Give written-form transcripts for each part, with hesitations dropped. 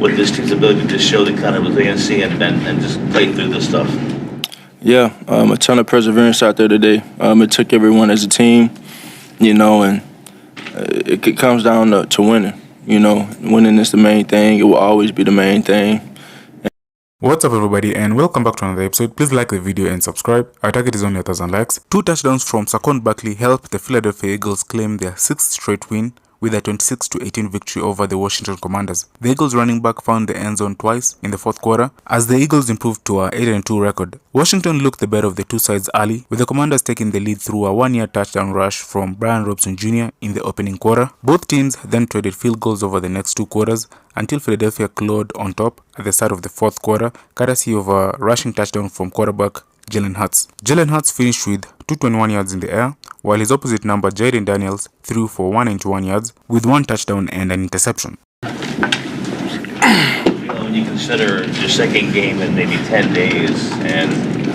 with this team's ability to just show the kind of resiliency and just play through this stuff? Yeah, a ton of perseverance out there today. It took everyone as a team, and it comes down to winning. Winning is the main thing. It will always be the main thing. What's up, everybody, and welcome back to another episode. Please like the video and subscribe. Our target is only 1,000 likes. 2 touchdowns from Saquon Barkley helped the Philadelphia Eagles claim their 6th straight win with a 26-18 victory over the Washington Commanders. The Eagles running back found the end zone twice in the fourth quarter as the Eagles improved to a 8-2 record. Washington looked the better of the two sides early, with the Commanders taking the lead through a 1-yard touchdown rush from Brian Robson Jr. in the opening quarter. Both teams then traded field goals over the next 2 quarters until Philadelphia clawed on top at the start of the fourth quarter, courtesy of a rushing touchdown from quarterback Jalen. Jalen finished with 221 yards in the air, while his opposite number Jayden threw for 191 yards with 1 touchdown and an interception. When you consider your second game in maybe 10 days and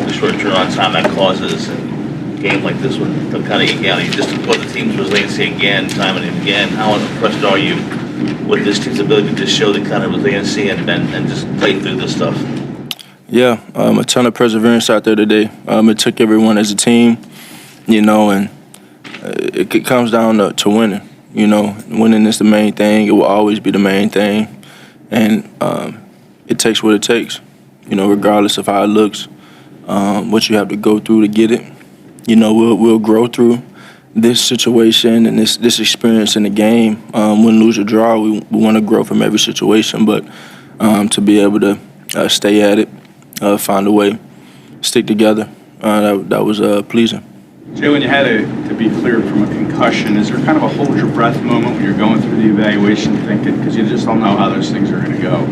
the short turnaround time that causes, and a game like this would kind of eat out, you just put the team's resiliency again, time and again. How impressed are you with this team's ability to just show the kind of resiliency and just play through this stuff? Yeah, a ton of perseverance out there today. It took everyone as a team, and it comes down to winning. Winning is the main thing. It will always be the main thing, and it takes what it takes. Regardless of how it looks, what you have to go through to get it. We'll grow through this situation and this experience in the game. Win, lose, or draw, we want to grow from every situation, but to be able to stay at it, find a way, stick together, that was pleasing. Jalen, you had to be cleared from a concussion. Is there kind of a hold your breath moment when you're going through the evaluation thinking, because you just don't know how those things are going to go?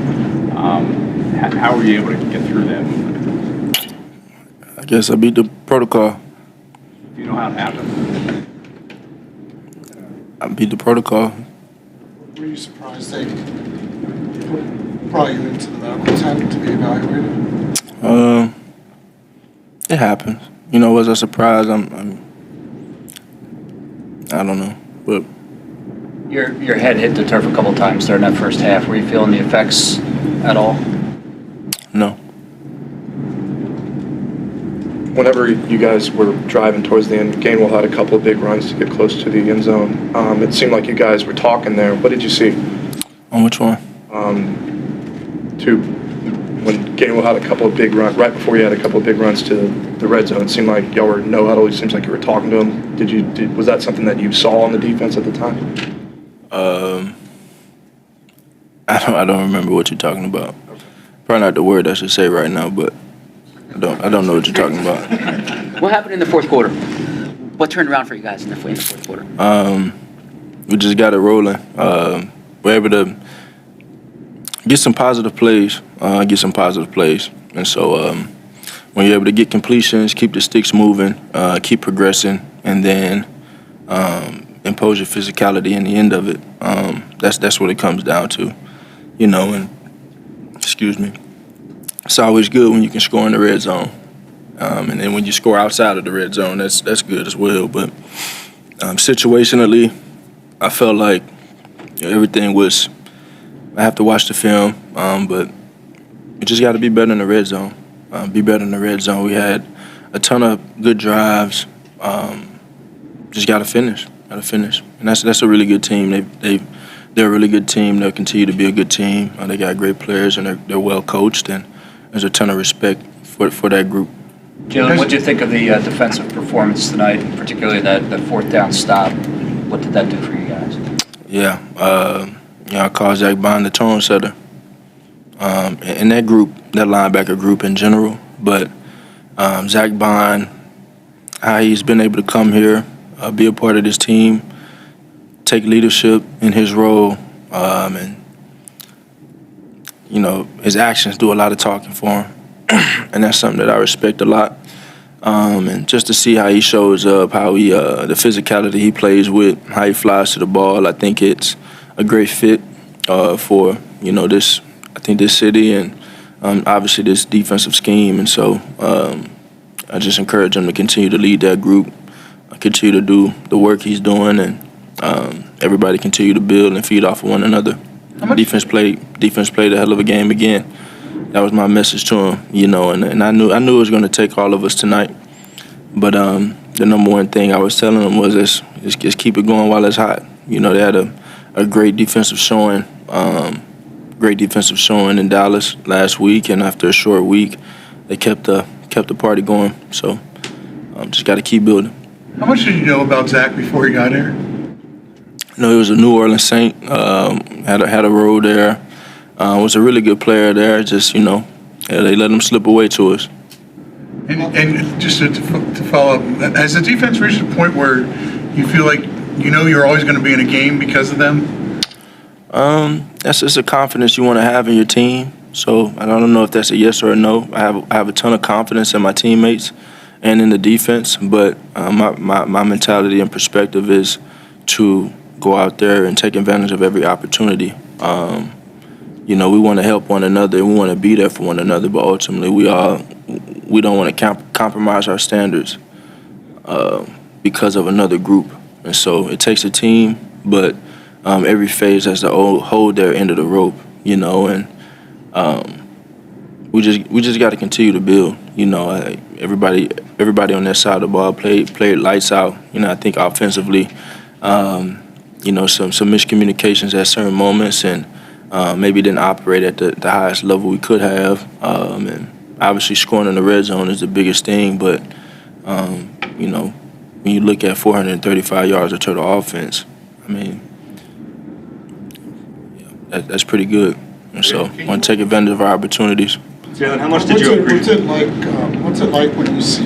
How were you able to get through that moment? I guess I beat the protocol. Do you know how it happened? I beat the protocol. Were you surprised they brought you into the medical tent to be evaluated? It happens. Was I surprised? I don't know, but your head hit the turf a couple times during that first half. Were you feeling the effects at all? No. Whenever you guys were driving towards the end, Gainwell had a couple of big runs to get close to the end zone. It seemed like you guys were talking there. What did you see? On which one? When Gainwell had a couple of big runs, right before you had a couple of big runs to the red zone, it seemed like y'all were no huddle. It seems like you were talking to him. Was that something that you saw on the defense at the time? I don't remember what you're talking about. Probably not the word I should say right now, but I don't know what you're talking about. What happened in the fourth quarter? What turned around for you guys in the fourth quarter? We just got it rolling. We're able to get some positive plays, and so when you're able to get completions, keep the sticks moving, keep progressing, and then impose your physicality in the end of it. That's what it comes down to, and excuse me. It's always good when you can score in the red zone, and then when you score outside of the red zone, that's good as well. But situationally, I felt like everything was. I have to watch the film, but we just got to be better in the red zone. Be better in the red zone. We had a ton of good drives. Just got to finish. And that's a really good team. They're a really good team. They'll continue to be a good team. They got great players and they're well coached. And there's a ton of respect for that group. Jalen, what did you think of the defensive performance tonight, particularly that fourth down stop? What did that do for you guys? Yeah. I call Zach Bond the tone setter. And that group, that linebacker group in general, but Zach Bond, how he's been able to come here, be a part of this team, take leadership in his role, and his actions do a lot of talking for him, and that's something that I respect a lot. And just to see how he shows up, how he the physicality he plays with, how he flies to the ball, I think it's a great fit for this. I think this city and obviously this defensive scheme, and so I just encourage him to continue to lead that group, continue to do the work he's doing, and everybody continue to build and feed off of one another. Defense played a hell of a game again. That was my message to him, you know, and I knew it was going to take all of us tonight. But the number one thing I was telling them was just keep it going while it's hot. You know, they had a great defensive showing in Dallas last week, and after a short week, they kept the party going. So just got to keep building. How much did you know about Zach before he got here? You know, he was a New Orleans Saint. Had a role there. Was a really good player there. Just, you know, they let him slip away to us. And just to follow up, has the defense reached a point where you feel like you know you're always going to be in a game because of them? That's just a confidence you want to have in your team. So I don't know if that's a yes or a no. I have a ton of confidence in my teammates and in the defense, but my mentality and perspective is to go out there and take advantage of every opportunity. You know, we want to help one another. We want to be there for one another, but ultimately we don't want to compromise our standards because of another group. And so it takes a team, but every phase has to hold their end of the rope, you know, and we just got to continue to build. You know, everybody on that side of the ball played lights out. You know, I think offensively, you know, some miscommunications at certain moments, and maybe didn't operate at the highest level we could have. And obviously scoring in the red zone is the biggest thing, but you know, when you look at 435 yards of total offense, I mean, that's pretty good. And so I want to take advantage of our opportunities. Jalen, how much did you agree? What's it like when you see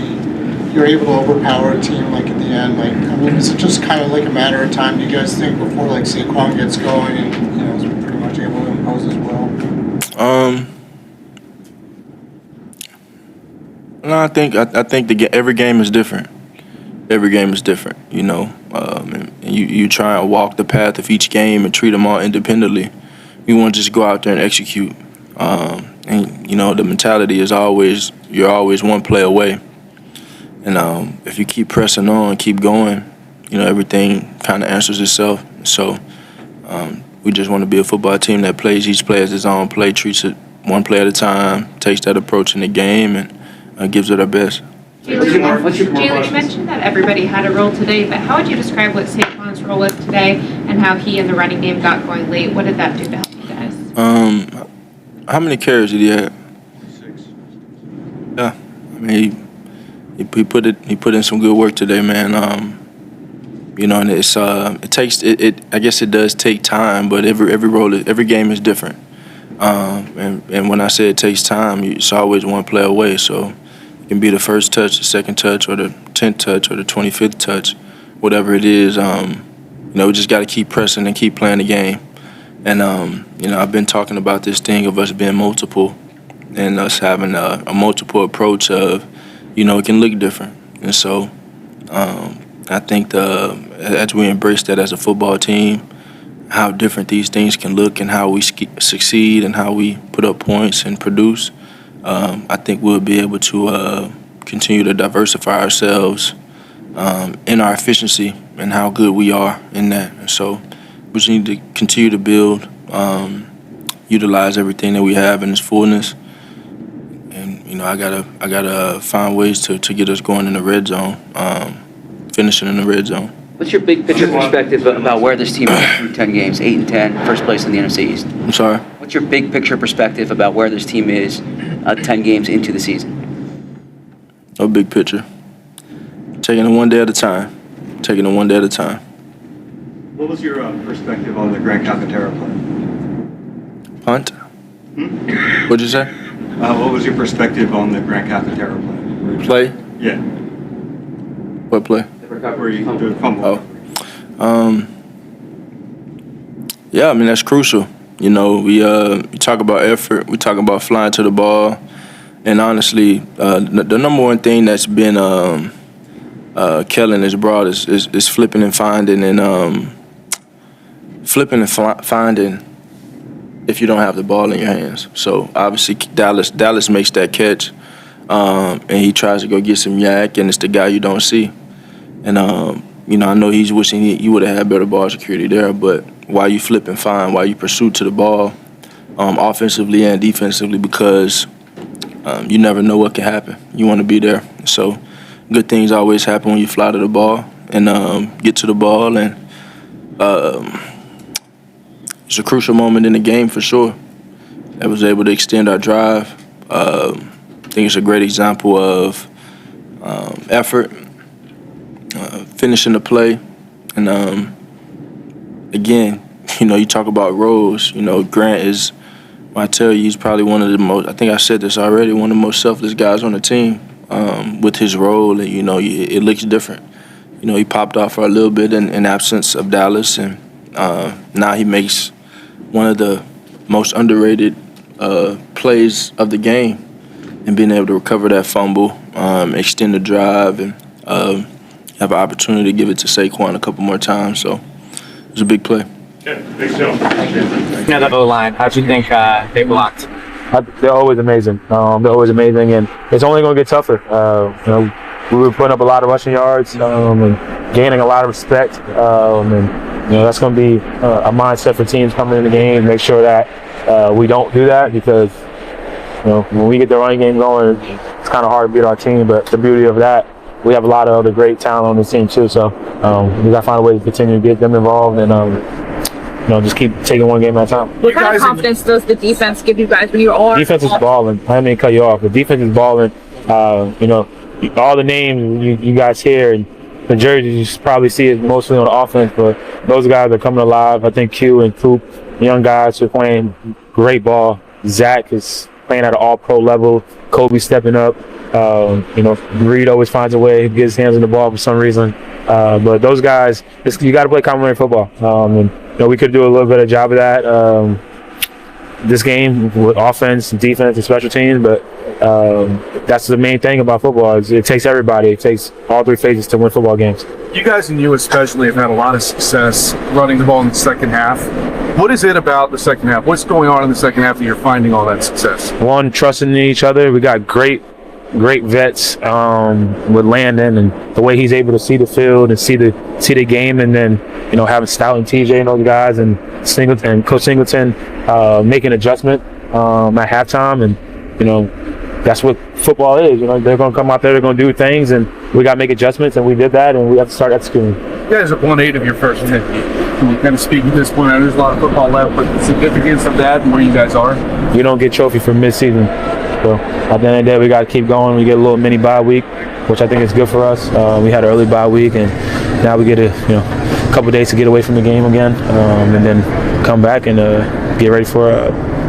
you're able to overpower a team like at the end? Like, I mean, is it just kind of like a matter of time? Do you guys think before like Saquon gets going and you know is pretty much able to impose as well? No, I think every game is different. Every game is different, you know. And you try and walk the path of each game and treat them all independently. You want to just go out there and execute. And you know, the mentality is you're always one play away. And if you keep pressing on, keep going, you know, everything kind of answers itself. So we just want to be a football team that plays each play as its own play, treats it one play at a time, takes that approach in the game, and gives it our best. Jalen, you mentioned that everybody had a role today, but how would you describe what Saquon's role was today and how he and the running game got going late? What did that do to help you guys? How many carries did he have? 6. Yeah, I mean, he put in some good work today, man. You know, and it takes it. I guess it does take time, but every game is different. And when I say it takes time, it's always one play away. So it can be the first touch, the second touch, or the 10th touch, or the 25th touch, whatever it is. You know, we just got to keep pressing and keep playing the game. And you know, I've been talking about this thing of us being multiple and us having a multiple approach of, you know, it can look different. And so I think as we embrace that as a football team, how different these things can look and how we succeed and how we put up points and produce, I think we'll be able to continue to diversify ourselves in our efficiency and how good we are in that. And so we just need to continue to build, utilize everything that we have in its fullness. And, you know, I gotta find ways to get us going in the red zone, finishing in the red zone. What's your big picture perspective about where this team is through 10 games, 8-10, first place in the NFC East? I'm sorry? What's your big picture perspective about where this team is 10 games into the season? No big picture. Taking it one day at a time. What was your perspective on the Grant Calcaterra play? Punt? What'd you say? What was your perspective on the Grant Calcaterra play? Play? Yeah. What play? Where you do a fumble. Yeah, I mean, that's crucial. You know, we talk about effort, we talk about flying to the ball, and honestly, the number one thing that's been Kellen has brought is flipping and finding finding if you don't have the ball in your hands. So obviously Dallas makes that catch, and he tries to go get some yak, and it's the guy you don't see. And you know, I know he's wishing he would have had better ball security there, but why you flip and find, why you pursue to the ball, offensively and defensively, because you never know what can happen. You want to be there. So good things always happen when you fly to the ball and get to the ball. And it's a crucial moment in the game for sure. I was able to extend our drive. I think it's a great example of effort, finishing the play. And again, you talk about roles. Grant is, when I tell you, he's probably one of the most, I think I said this already, one of the most selfless guys on the team with his role. And, it looks different. He popped off for a little bit in absence of Dallas. And now he makes one of the most underrated plays of the game, and being able to recover that fumble, extend the drive, and have an opportunity to give it to Saquon a couple more times. So it was a big play. Yeah, thanks, Joe. Now the O-line, how do you think they blocked? They're always amazing. They're always amazing, and it's only going to get tougher. We were putting up a lot of rushing yards and gaining a lot of respect, and that's going to be a mindset for teams coming in the game. Make sure that we don't do that, because when we get the running game going, it's kind of hard to beat our team. But the beauty of that, we have a lot of other great talent on this team too. So we got to find a way to continue to get them involved and just keep taking one game at a time. What kind of confidence does the defense give you guys when you're all? Defense is balling. I didn't mean to cut you off. The defense is balling. All the names you guys hear and the jerseys you probably see it mostly on the offense, but those guys are coming alive. I think Q and Coop, young guys, are playing great ball. Zach is playing at an all-pro level. Kobe stepping up. Reed always finds a way, gets his hands on the ball for some reason. But those guys, you got to play complementary football. We could do a little bit of job of that this game with offense, defense, and special teams. But that's the main thing about football. Is it takes everybody. It takes all three phases to win football games. You guys and you especially have had a lot of success running the ball in the second half. What is it about the second half? What's going on in the second half that you're finding all that success? One, trusting in each other. We got great vets with Landon, and the way he's able to see the field and see the game, and then having Stout and TJ and those guys, and Coach Singleton making adjustment at halftime, and that's what football is. They're going to come out there, they're going to do things, and we got to make adjustments, and we did that, and we have to start executing. You guys have won 8 of your first 10. Can you kind of speak at this point? There's a lot of football left, but the significance of that and where you guys are? You don't get trophy for mid-season. So at the end of the day, we got to keep going. We get a little mini bye week, which I think is good for us. We had an early bye week, and now we get a couple days to get away from the game again, and then come back and get ready for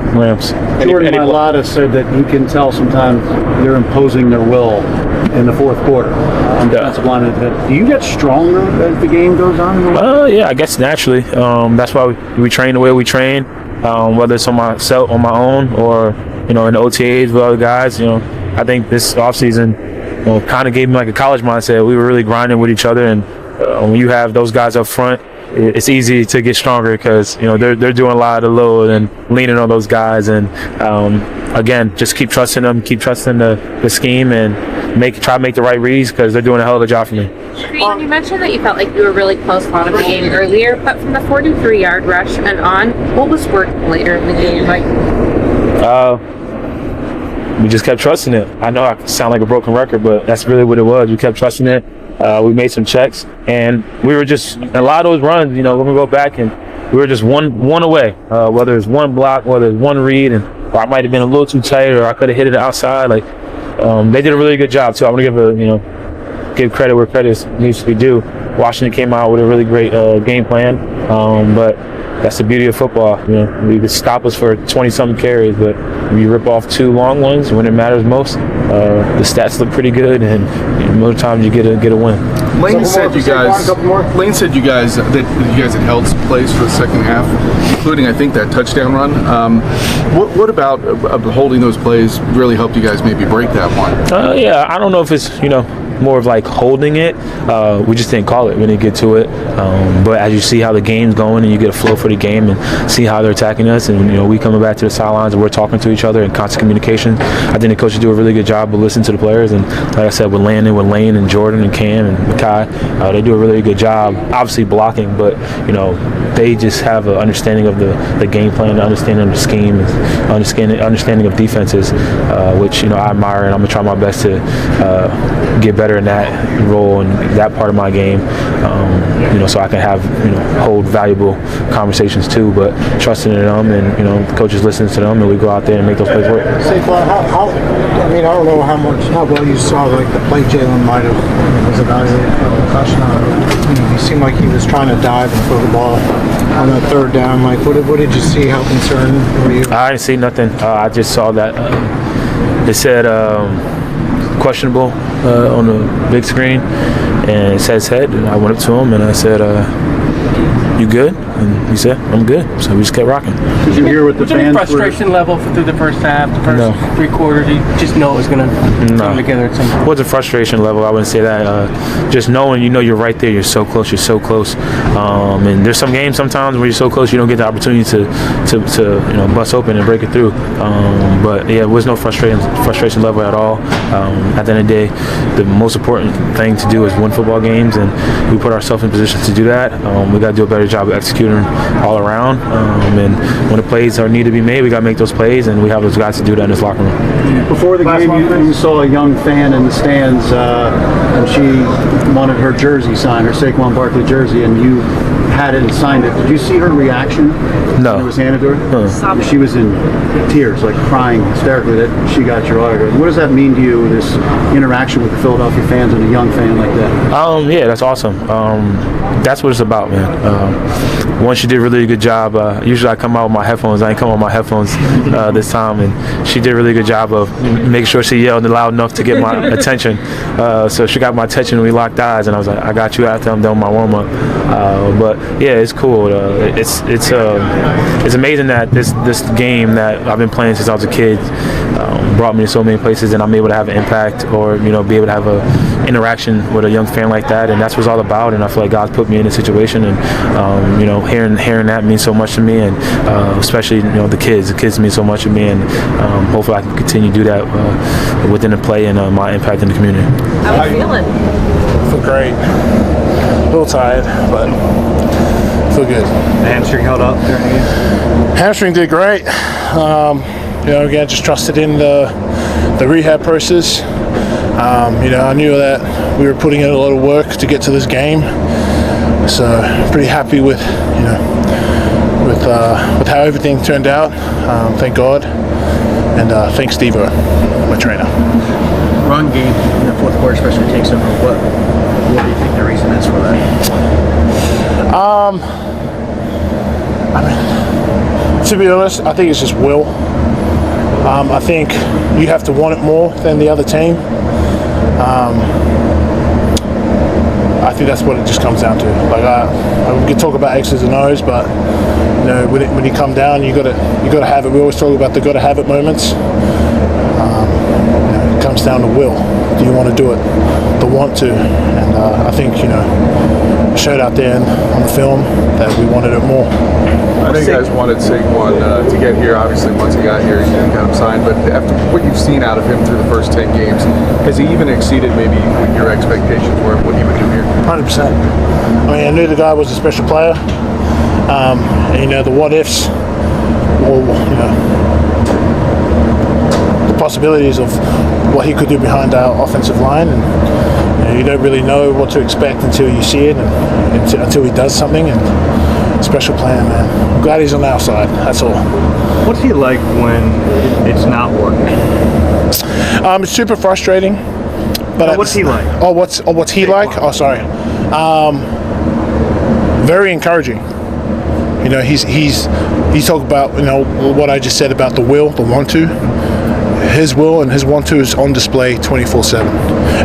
Rams. Jordan Mailata said that you can tell sometimes they're imposing their will in the fourth quarter on defensive line. Do you get stronger as the game goes on? Yeah, I guess naturally. That's why we train the way we train, whether it's on my own, or in the OTAs with other guys. I think this offseason kind of gave me like a college mindset. We were really grinding with each other, and when you have those guys up front, it's easy to get stronger, because they're doing a lot of the load and leaning on those guys. And again, just keep trusting them, keep trusting the scheme, and try to make the right reads, because they're doing a hell of a job for me. You mentioned that you felt like you were really close a lot of the game earlier, but from the 43-yard rush and on, what was working later in the game? We just kept trusting it. I know I sound like a broken record, but that's really what it was. We kept trusting it. We made some checks, and we were just a lot of those runs. When we go back, and we were just one away. Whether it's one block, whether it's one read, or I might have been a little too tight, or I could have hit it outside. They did a really good job too. I'm gonna give credit where credit needs to be due. Washington came out with a really great game plan, but that's the beauty of football. You could stop us for 20-something carries, but when you rip off 2 long ones when it matters most, the stats look pretty good, and most times you get a win. Lane said you guys that you guys had held some plays for the second half, including I think that touchdown run. What about holding those plays really helped you guys maybe break that one? Yeah, I don't know if it's more of like holding it. We just didn't call it. We didn't get to it. But as you see how the game's going and you get a flow for the game and see how they're attacking us, and we coming back to the sidelines and we're talking to each other in constant communication. I think the coaches do a really good job of listening to the players, and like I said, with Landon, with Lane and Jordan and Cam and Makai, they do a really good job. Obviously blocking, but they just have an understanding of the game plan, understanding of the scheme, understanding of defenses, which I admire, and I'm gonna try my best to get better in that role and that part of my game, so I can have hold valuable conversations too. But trusting in them, and the coaches listening to them, and we go out there and make those plays work. Saquon, I don't know how well you saw the play Jalen might have was evaluated for a concussion. He seemed like he was trying to dive and throw the ball on that third down. Like, what did you see? How concerned were you? I didn't see nothing. I just saw that they said questionable on the big screen, and it says head, and I went up to him and I said, "You good?" And he said, "I'm good." So we just kept rocking. Did you hear what the fans were? Frustration level through the first half, the first 3 quarters? You just know it was going to come together at some point. What's a frustration level? I wouldn't say that. Just knowing you're right there. You're so close. You're so close. And there's some games sometimes where you're so close you don't get the opportunity to bust open and break it through. But yeah, it was no frustration level at all. At the end of the day, the most important thing to do is win football games, and we put ourselves in position to do that. We got to do a better job of executing all around, and when the plays are need to be made, we got to make those plays, and we have those guys to do that in this locker room. Before the game, you saw a young fan in the stands, and she wanted her jersey signed, her Saquon Barkley jersey, and you had it and signed it. Did you see her reaction? No. When it was handed to her? She was in tears, like crying hysterically that she got your autograph. What does that mean to you, this interaction with the Philadelphia fans and a young fan like that? Yeah, that's awesome. That's what it's about, man. One, she did a really good job. Usually I come out with my headphones. I ain't come out with my headphones this time, and she did a really good job of making sure she yelled loud enough to get my attention. So she got my attention when we locked eyes, and I was like, I got you after I'm done with my warm-up. But yeah, it's cool. It's amazing that this game that I've been playing since I was a kid brought me to so many places, and I'm able to have an impact, or be able to have a interaction with a young fan like that, and that's what it's all about. And I feel like God's put me in a situation, and hearing that means so much to me, and especially the kids mean so much to me, and hopefully I can continue to do that within the play and my impact in the community. How are you feeling? I feel great. A little tired, but feel good. The hamstring held up during the game? Hamstring did great. Again, just trusted in the rehab process. I knew that we were putting in a lot of work to get to this game, so pretty happy with how everything turned out. Thank God, and thanks Steve-O, my trainer. Run game in the fourth quarter especially takes over. What do you think the reason is for that? To be honest, I think it's just will. I think you have to want it more than the other team. I think that's what it just comes down to. Like we can talk about X's and O's, but when you come down, you gotta have it. We always talk about the gotta have it moments. It comes down to will. Do you want to do it? The want to, and I think showed out there on the film that we wanted it more. I know you guys wanted Saquon to get here. Obviously, once he got here, you got him signed. But after what you've seen out of him through the first 10 games, has he even exceeded maybe what your expectations were of what he would do here? 100%. I knew the guy was a special player. The what ifs, or the possibilities of what he could do behind our offensive line, and you don't really know what to expect until you see it, and until he does something. And special player, man. I'm glad he's on our side. That's all. What's he like when it's not working? It's super frustrating. But what's he like? What's he like? Oh, sorry. Very encouraging. He's talked about what I just said about the will, the want to. his will and his want-to is on display 24/7.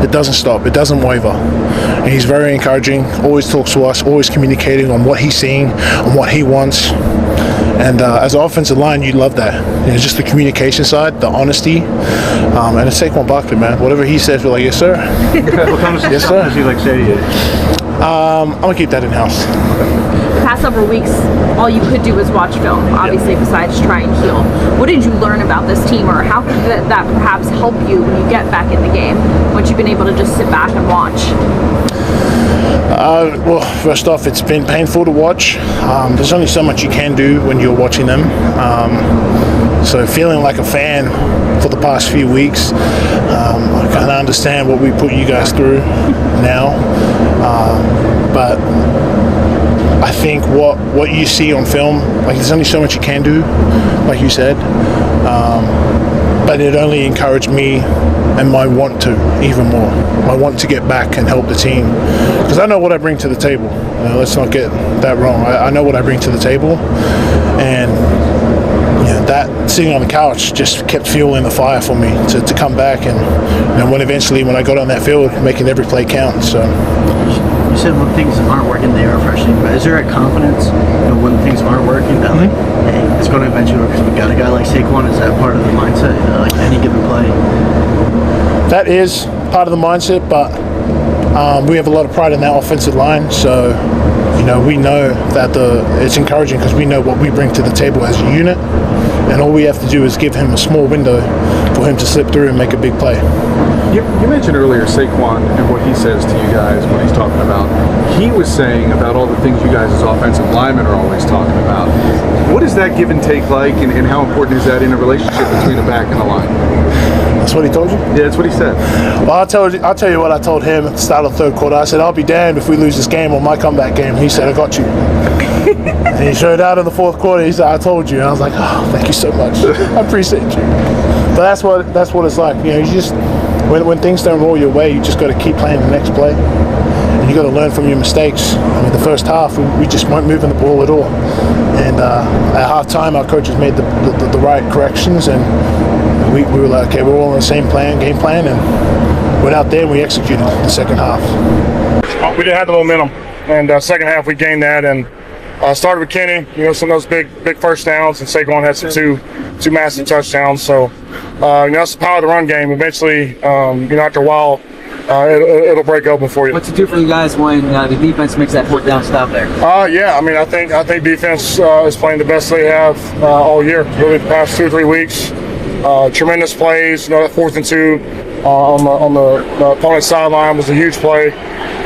It doesn't stop. It doesn't waver. And he's very encouraging. Always talks to us. Always communicating on what he's seeing, on what he wants. And as an offensive line, you love that. Just the communication side, the honesty, and it's Saquon Barkley, man. Whatever he says, we're like, yes, sir. What kind of yes, stuff sir. does he like say to you? I'm gonna keep that in house. The past several weeks, all you could do was watch film, obviously, besides try and heal. What did you learn about this team, or how could that perhaps help you when you get back in the game, once you've been able to just sit back and watch? Well, first off, it's been painful to watch. There's only so much you can do when you're watching them. So feeling like a fan for the past few weeks, I kind of understand what we put you guys through now. But I think what you see on film, like there's only so much you can do, like you said. But it only encouraged me and my want to even more. My want to get back and help the team. Because I know what I bring to the table. Let's not get that wrong. I know what I bring to the table. And that sitting on the couch just kept fueling the fire for me to come back. And when I got on that field, making every play count. So. You said when things aren't working, they are frustrating. But is there a confidence when things aren't working that like, hey, it's going to eventually work because we got a guy like Saquon? Is that part of the mindset, like any given play? That is part of the mindset, but we have a lot of pride in that offensive line. So, we know that it's encouraging because we know what we bring to the table as a unit, and all we have to do is give him a small window for him to slip through and make a big play. You mentioned earlier Saquon and what he says to you guys when he's talking about. He was saying about all the things you guys as offensive linemen are always talking about. What is that give and take like, and how important is that in a relationship between the back and the line? That's what he told you? Yeah, that's what he said. Well, I'll tell you what I told him at the start of the third quarter. I said, I'll be damned if we lose this game on my comeback game. He said, I got you. And he showed out in the fourth quarter. He said, I told you. And I was like, oh, thank you so much. I appreciate you. But that's what it's like. You just when things don't roll your way, you just got to keep playing the next play. And you got to learn from your mistakes. The first half, we just weren't moving the ball at all. And at halftime, our coaches made the right corrections, and we were like, okay, we're all on the same game plan, and went out there and we executed the second half. We didn't have the momentum, and second half we gained that, and started with Kenny, some of those big first downs, and Saquon had some two massive touchdowns. So that's the power of the run game. Eventually, after a while, it'll break open for you. What's it do for you guys when the defense makes that fourth down stop there? I think defense is playing the best they have all year, really the past 2 or 3 weeks. Tremendous plays. That 4th and 2 on the opponent's sideline was a huge play.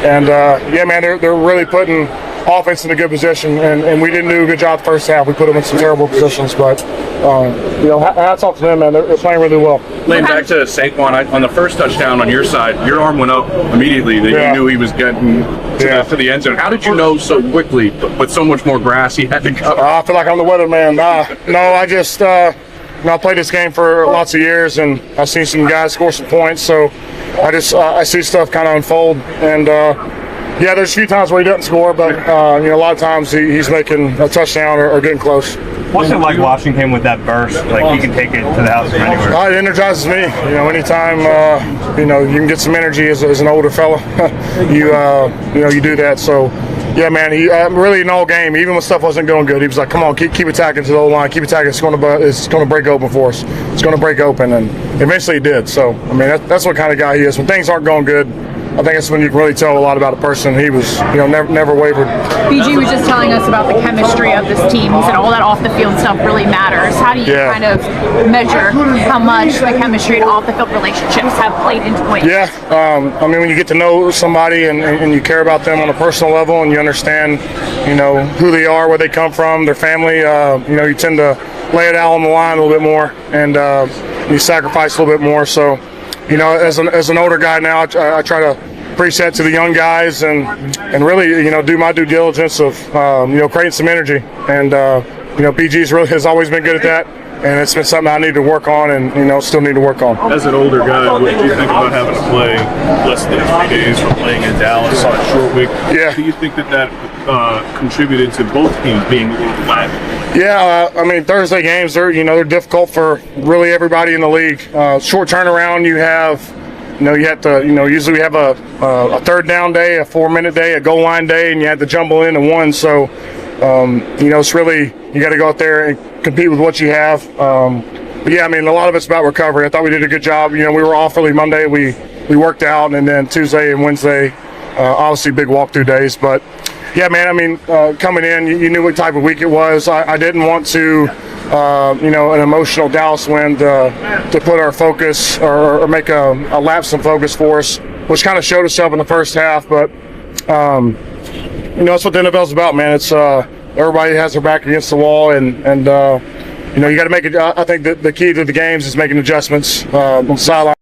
And they're really putting offense in a good position, and we didn't do a good job the first half. We put them in some terrible positions, but hats off to them, man. They're playing really well. Laying back to Saquon, on the first touchdown on your side, your arm went up immediately that you knew he was getting to the end zone. How did you know so quickly with so much more grass he had to go? I feel like I'm the weatherman. No, I just I played this game for lots of years, and I've seen some guys score some points, so I see stuff kind of unfold, and there's a few times where he doesn't score, but a lot of times he's making a touchdown or getting close. What's it like watching him with that burst? Like he can take it to the house from anywhere. It energizes me. Anytime you can get some energy as an older fella, you do that. So. Yeah, man. He really in all game, even when stuff wasn't going good, he was like, "Come on, keep attacking to the O-line, keep attacking. It's going to break open for us. It's going to break open," and eventually it did. So, that's what kind of guy he is. When things aren't going good, I think that's when you can really tell a lot about a person. He was, never wavered. BG was just telling us about the chemistry of this team. He said all that off the field stuff really matters. How do you kind of measure how much the chemistry and off the field relationships have played into winning? Yeah, when you get to know somebody and you care about them on a personal level and you understand, who they are, where they come from, their family, you tend to lay it out on the line a little bit more, and you sacrifice a little bit more. So, as an older guy now, I try to preach that to the young guys and really, do my due diligence of, creating some energy. And, BG's really has always been good at that. and it's been something I need to work on, and still need to work on. As an older guy, what do you think about having to play less than 3 days from playing in Dallas on a short week? Yeah. Do you think that contributed to both teams being a little flat? Yeah, I mean, Thursday games they're difficult for really everybody in the league. Short turnaround, you have usually we have a third down day, a 4-minute day, a goal line day, and you have to jumble into one. So it's really, you got to go out there and compete with what you have. But yeah, I mean, a lot of it's about recovery. I thought we did a good job. We were off early Monday. We worked out, and then Tuesday and Wednesday, obviously big walkthrough days. But yeah, man, I mean, coming in, you knew what type of week it was. I didn't want to, an emotional Dallas win to put our focus or make a lapse in focus for us, which kind of showed itself in the first half. But that's what the NFL's about, man. It's everybody has their back against the wall, and you got to make it. I think that the key to the games is making adjustments on the sideline.